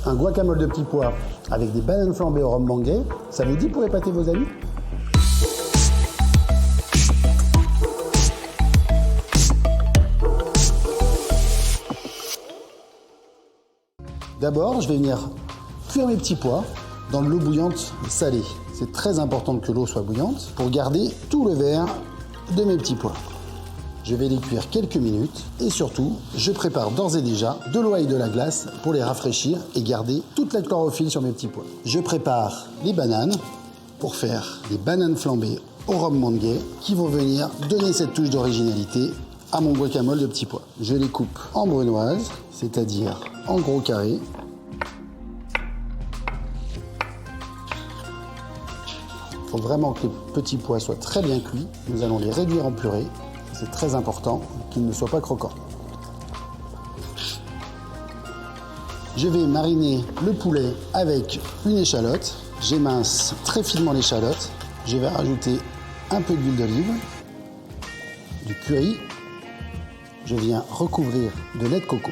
un guacamole de petits pois avec des bananes flambées au rhum manguais. Ça vous dit pour épater vos amis? D'abord, je vais venir cuire mes petits pois dans de l'eau bouillante salée. C'est très important que l'eau soit bouillante pour garder tout le verre de mes petits pois. Je vais les cuire quelques minutes et surtout, je prépare d'ores et déjà de l'eau et de la glace pour les rafraîchir et garder toute la chlorophylle sur mes petits pois. Je prépare les bananes pour faire des bananes flambées au rhum manguais qui vont venir donner cette touche d'originalité à mon guacamole de petits pois. Je les coupe en brunoise, c'est-à-dire en gros carrés. Il faut vraiment que les petits pois soient très bien cuits. Nous allons les réduire en purée. C'est très important qu'ils ne soient pas croquants. Je vais mariner le poulet avec une échalote. J'émince très finement l'échalote. Je vais rajouter un peu d'huile d'olive, du curry. Je viens recouvrir de lait de coco.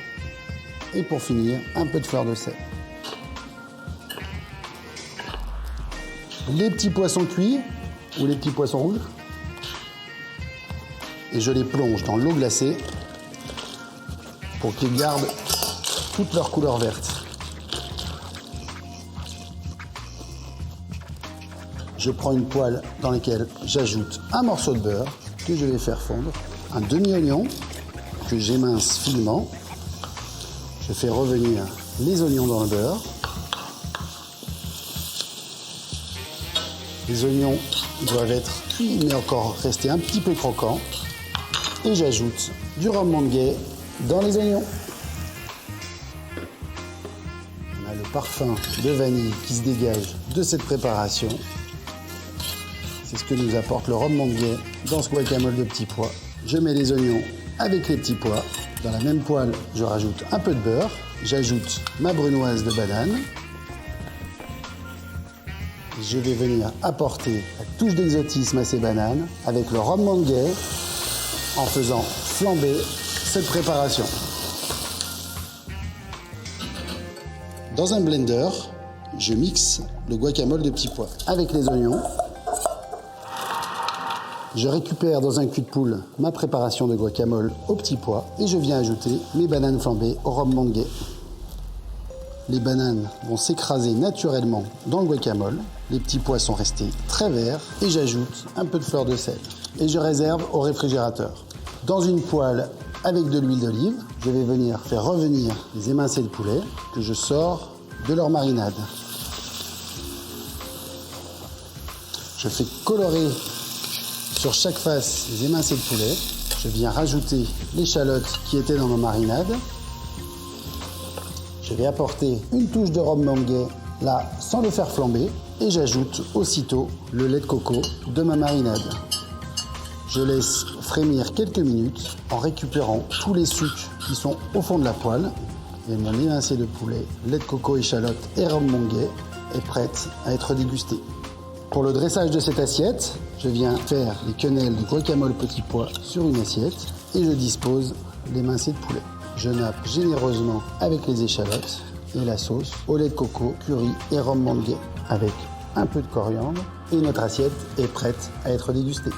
Et pour finir, un peu de fleur de sel. Les petits poissons cuits ou les petits poissons rouges. Et je les plonge dans l'eau glacée pour qu'ils gardent toute leur couleur verte. Je prends une poêle dans laquelle j'ajoute un morceau de beurre que je vais faire fondre, un demi-oignon que j'émince finement. Je fais revenir les oignons dans le beurre. Les oignons doivent être cuits mais encore rester un petit peu croquants. Et j'ajoute du rhum manguais dans les oignons. On a le parfum de vanille qui se dégage de cette préparation. C'est ce que nous apporte le rhum manguais dans ce guacamole de petits pois. Je mets les oignons avec les petits pois. Dans la même poêle, je rajoute un peu de beurre. J'ajoute ma brunoise de banane. Je vais venir apporter la touche d'exotisme à ces bananes avec le rhum manguais en faisant flamber cette préparation. Dans un blender, je mixe le guacamole de petits pois avec les oignons. Je récupère dans un cul de poule ma préparation de guacamole aux petits pois et je viens ajouter mes bananes flambées au rhum manguais. Les bananes vont s'écraser naturellement dans le guacamole. Les petits pois sont restés très verts et j'ajoute un peu de fleur de sel. Et je réserve au réfrigérateur. Dans une poêle avec de l'huile d'olive, je vais venir faire revenir les émincés de poulet que je sors de leur marinade. Je fais colorer sur chaque face les émincés de poulet. Je viens rajouter l'échalote qui était dans ma marinade. Je vais apporter une touche de rhum manguais là sans le faire flamber et j'ajoute aussitôt le lait de coco de ma marinade. Je laisse frémir quelques minutes en récupérant tous les sucs qui sont au fond de la poêle et mon émincé de poulet, lait de coco, échalote et rhum manguais est prête à être dégustée. Pour le dressage de cette assiette, je viens faire les quenelles de guacamole petits pois sur une assiette et je dispose l'émincé de poulet. Je nappe généreusement avec les échalotes et la sauce au lait de coco, curry et rhum manguais avec un peu de coriandre et notre assiette est prête à être dégustée.